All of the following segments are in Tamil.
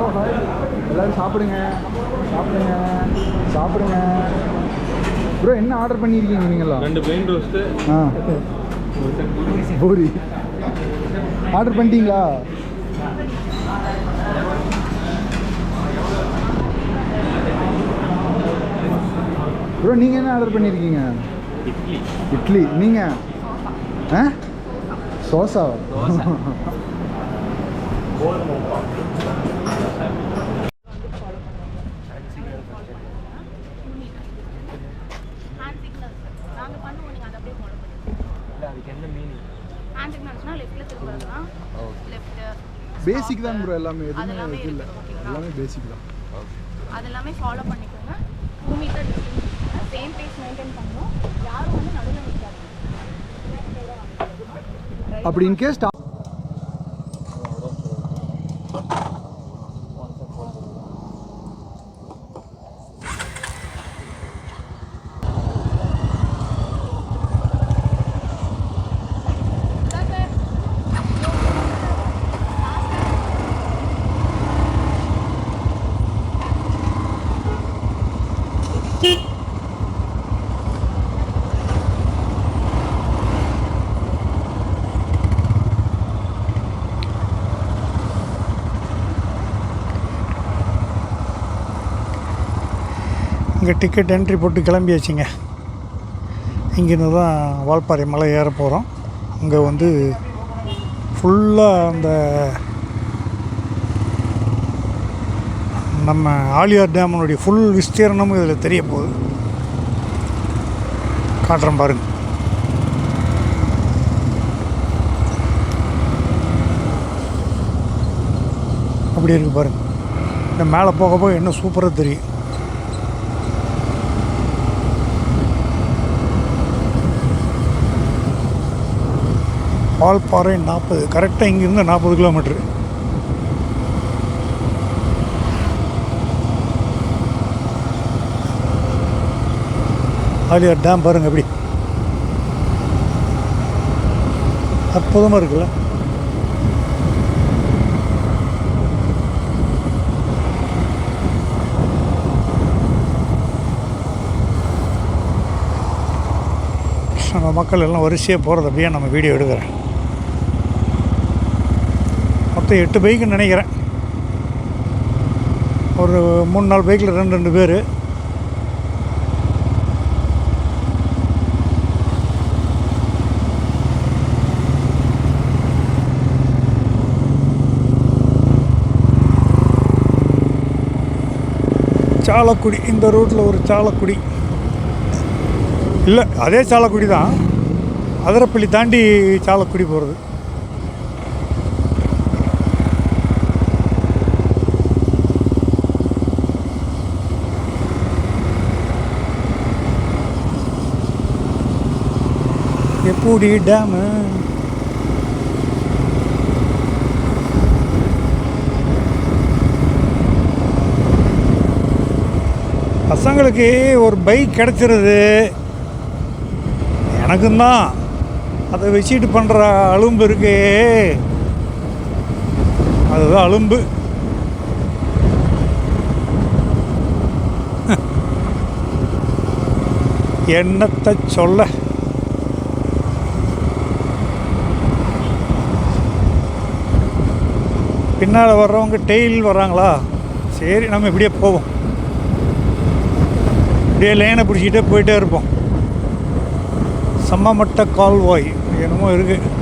ஹலோ ஹாய் எல்லோரும் சாப்பிடுங்க சாப்பிடுங்க சாப்பிடுங்க. ப்ரோ என்ன ஆர்டர் பண்ணியிருக்கீங்க நீங்களா? 2 plain roast. பூரி ஆர்டர் பண்ணிட்டீங்களா? ப்ரோ நீங்கள் என்ன ஆர்டர் பண்ணியிருக்கீங்க? இட்லி. நீங்கள் சோசா? பேசிக் தான் ப்ரோ எல்லாமே, எதுவுமே இது இல்லை, எல்லாமே பேசிக் தான். அது எல்லாமே ஃபாலோ பண்ணிக்கோங்க. 2 metre distance same pace maintain பண்ணணும். யாரும் வந்து நடுவில் நிற்காது. அப்படி இன்கேஸ் இங்கே டிக்கெட் என்ட்ரி போட்டு கிளம்பியாச்சுங்க. இங்கேருந்து தான் வால்பாறை மலை ஏற போகிறோம். அங்கே வந்து ஃபுல்லாக அந்த நம்ம ஆழியார் டேமனுடைய ஃபுல் விஸ்தீரணமும் இதில் தெரிய போகுது. காட்டுறேன் பாருங்க. அப்படி இருக்குது பாருங்க. இந்த மேலே போக போக இன்னும் சூப்பராக தெரியும். வால்பாறை 40, கரெக்டாக இங்கேருந்து 40 கிலோமீட்ரு. ஆழியார் டேம் பாருங்கள் எப்படி அற்புதமாக இருக்குல்ல. நம்ம மக்கள் எல்லாம் வரிசையாக போகிறது அப்படியே நம்ம வீடியோ எடுக்கிறேன். மொத்தம் 8 பைக்குன்னு நினைக்கிறேன். ஒரு 3-4 பைக்கில் 2 பேர். சாலக்குடி, இந்த ரூட்டில் ஒரு சாலக்குடி இல்லை, அதே சாலக்குடி தான். அதிரப்பள்ளி தாண்டி சாலக்குடி போகிறது. எப்படி டேமு பசங்களுக்கு ஒரு பைக் கிடச்சிருது. எனக்கும் தான் அதை வச்சுட்டு பண்ணுற அலும்பு இருக்கு, அதுதான் அலும்பு. என்னத்தை சொல்ல. பின்னால் வர்றவங்க டெய்ல் வர்றாங்களா, சரி நம்ம இப்படியே போவோம். இப்படியே லைனை பிடிச்சிக்கிட்டே போயிட்டே இருப்போம். சம்மமட்ட கால்வாய் என்னமோ இருக்குது.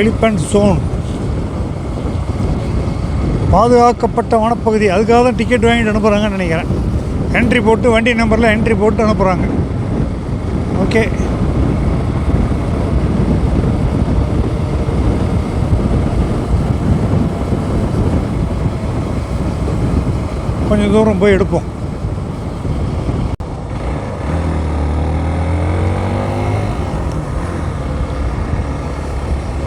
எலிபென்ட் ஜோன், பாதுகாக்கப்பட்ட வனப்பகுதி. அதுக்காக தான் டிக்கெட் வாங்கிட்டு அனுப்புகிறாங்கன்னு நினைக்கிறேன். என்ட்ரி போட்டு வண்டி நம்பரில் என்ட்ரி போட்டு அனுப்புகிறாங்க. ஓகே, கொஞ்சம் தூரம் போய் எடுப்போம்.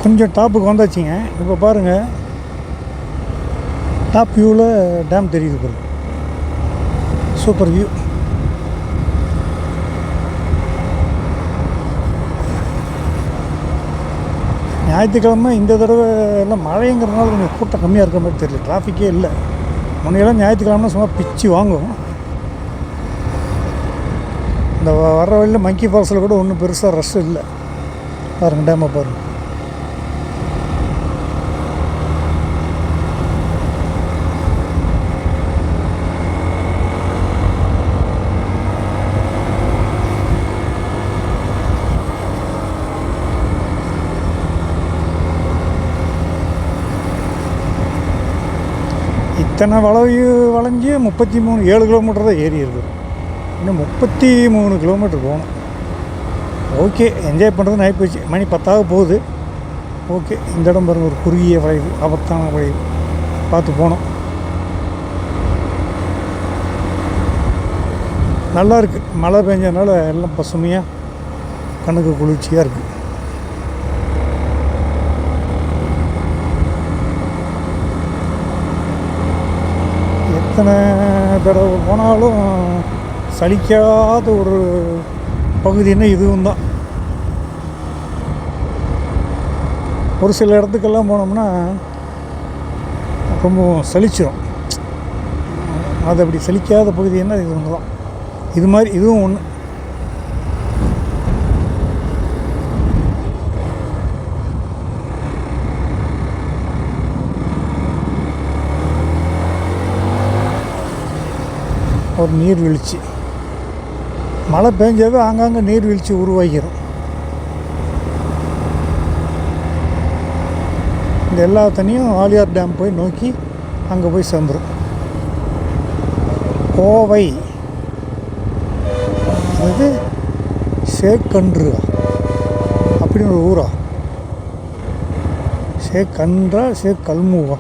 கொஞ்சம் டாப்புக்கு வந்தாச்சுங்க. இப்போ பாருங்கள், டாப் வியூவில் டேம் தெரியுது பாருங்க. Super view. ஞாயிற்றுக்கிழமை இந்த தடவை எல்லாம் மழைங்கிறதுனால கொஞ்சம் கூட்டம் கம்மியாக இருக்க மாதிரி தெரியல. டிராஃபிக்கே இல்லை. முன்னையெல்லாம் ஞாயிற்றுக்கிழமை சும்மா பிச்சு வாங்கும். இந்த வர்ற வழியில் மங்கி ஃபால்ஸில் கூட ஒன்றும் பெருசாக ரஷ் இல்லை. பாருங்கள், டேமை பாருங்கள். இத்தனை வளைஞ்சு 7 கிலோமீட்டர் தான் ஏறி இருக்குது. இன்னும் 33 கிலோமீட்டர் போகணும். ஓகே, என்ஜாய் பண்ணுறது ஆகி போச்சு. மணி 10 போகுது. ஓகே, இந்த இடம் பாருங்கள், ஒரு குறுகிய வளைவு, ஆபத்தான வளைவு, பார்த்து போனோம். நல்லா இருக்குது. மழை பெஞ்சதுனால எல்லாம் பசுமையாக கண்ணுக்கு குளிர்ச்சியாக இருக்குது. எத்தனை தடவை போனாலும் சலிக்காத ஒரு பகுதின்னா இதுவும் தான். ஒரு சில இடத்துக்கெல்லாம் போனோம்னா ரொம்ப சலிச்சிடும். அது அப்படி சலிக்காத பகுதின்னா இது ஒன்று தான். இது மாதிரி இதுவும் ஒன்று. ஒரு நீர்வீழ்ச்சி. மழை பெஞ்சாவே ஆங்காங்கே நீர்வீழ்ச்சி உருவாகிடும். இந்த எல்லா தண்ணியும் ஆலியார் டேம் போய் நோக்கி அங்கே போய் சேர்ந்துடும். கோவை அது சேக்கன்று அப்படின்னு ஒரு ஊரா? சேக்கன்றா சேக்கல்முவா?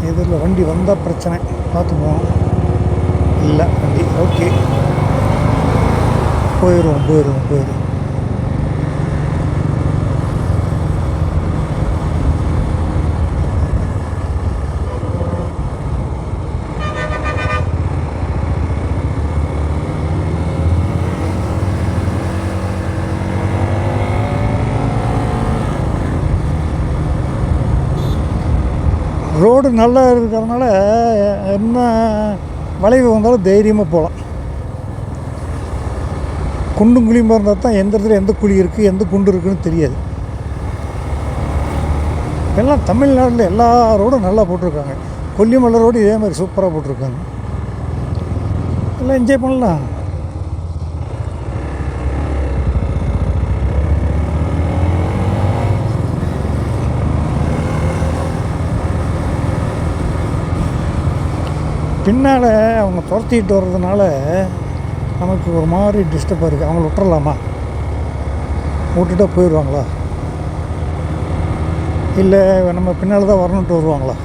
இதில் வண்டி வந்தால் பிரச்சனை, பார்த்து போகணும். இல்லை வண்டி ஓகே, போயிடுவோம். ரோடு நல்லா இருக்கிறதுனால என்ன வளைவு வந்தாலும் தைரியமாக போகலாம். குண்டும் குழியுமாக இருந்தால் தான் எந்த இடத்துல எந்த குழி இருக்குது எந்த குண்டு இருக்குதுன்னு தெரியாது. எல்லாம் தமிழ்நாட்டில் எல்லா ரோடும் நல்லா போட்டிருக்காங்க. கொல்லிமலை ரோடு இதே மாதிரி சூப்பராக போட்டிருக்காங்க. எல்லாம் என்ஜாய் பண்ணலாம். பின்னால் அவங்க துரத்திட்டு வர்றதுனால நமக்கு ஒரு மாதிரி டிஸ்டர்பாக இருக்குது. அவங்கள விட்டுறலாமா? விட்டுட்டா போயிடுவாங்களா? இல்லை நம்ம பின்னால் தான் வரணுன்ட்டு வருவாங்களா?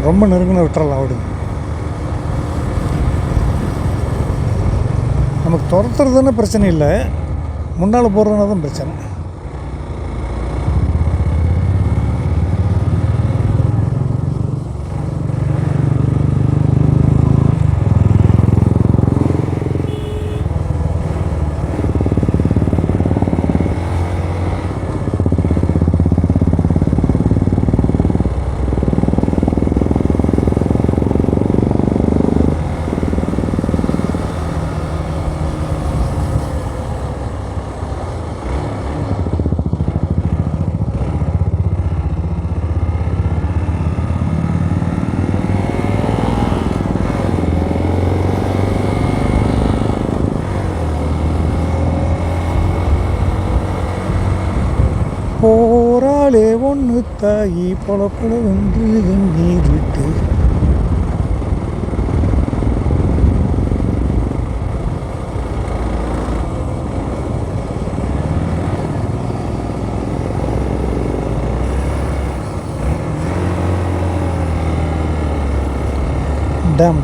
ரொம்ப நெருங்கின விட்டுறலாம் விடுங்க. நமக்கு துரத்துறதுன்னு பிரச்சனை இல்லை, முன்னால் போகிறதுனா தான் பிரச்சனை. பொண்ணு தாயி பொல பொல வென்று நீர் விட்டு.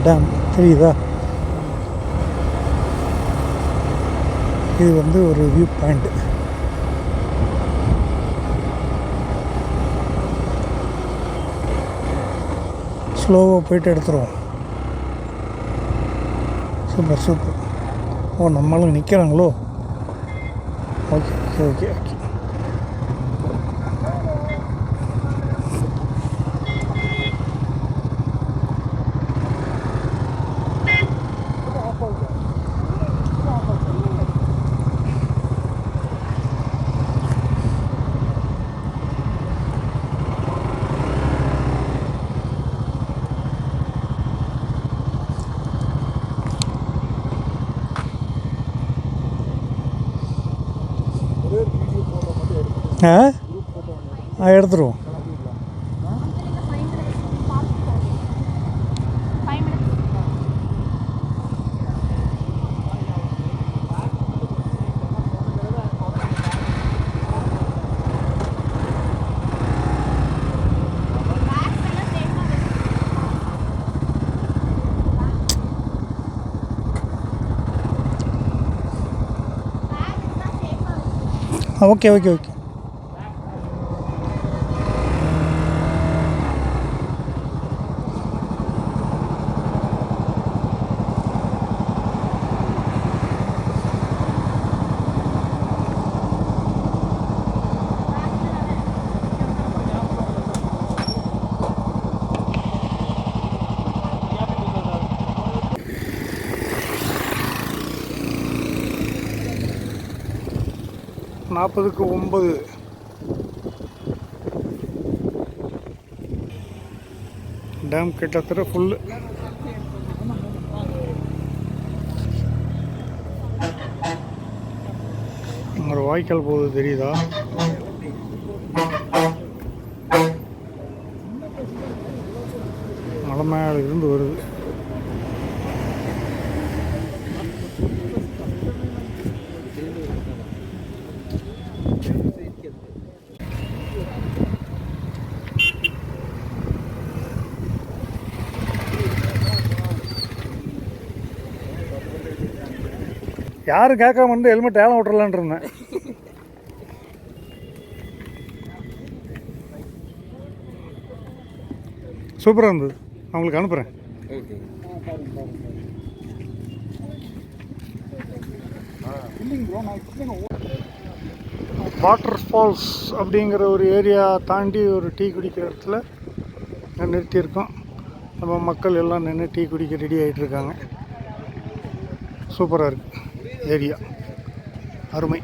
டேம் தெரியுதா? இது வந்து ஒரு வியூ பாயிண்ட். ஸ்லோவாக போயிட்டு எடுத்துருவோம். சூப்பர். ஓ, நம்மளும் நிற்கிறாங்களோ? ஓகே. எடுத்துருவோம். ஓகே. நாற்பதுக்கு 9. டேம் கிட்டத்தட்ட ஃபுல்லு. ஒரு வாய்க்கால் போகுது, தெரியுதா? மலை மேலே இருந்து வருது. யாரும் கேட்காம வந்து ஹெல்மெட் ஏலம் விட்டுறலான் இருந்தேன். சூப்பராக இருந்தது. அவங்களுக்கு அனுப்புகிறேன். வாட்டர் ஃபால்ஸ் அப்படிங்கிற ஒரு ஏரியா தாண்டி ஒரு டீ குடிக்கிற இடத்துல நிறுத்தியிருக்கோம். நம்ம மக்கள் எல்லாம் நின்று டீ குடிக்க ரெடி ஆகிட்டு இருக்காங்க. சூப்பராக இருக்குது ஏரியா, அருமை.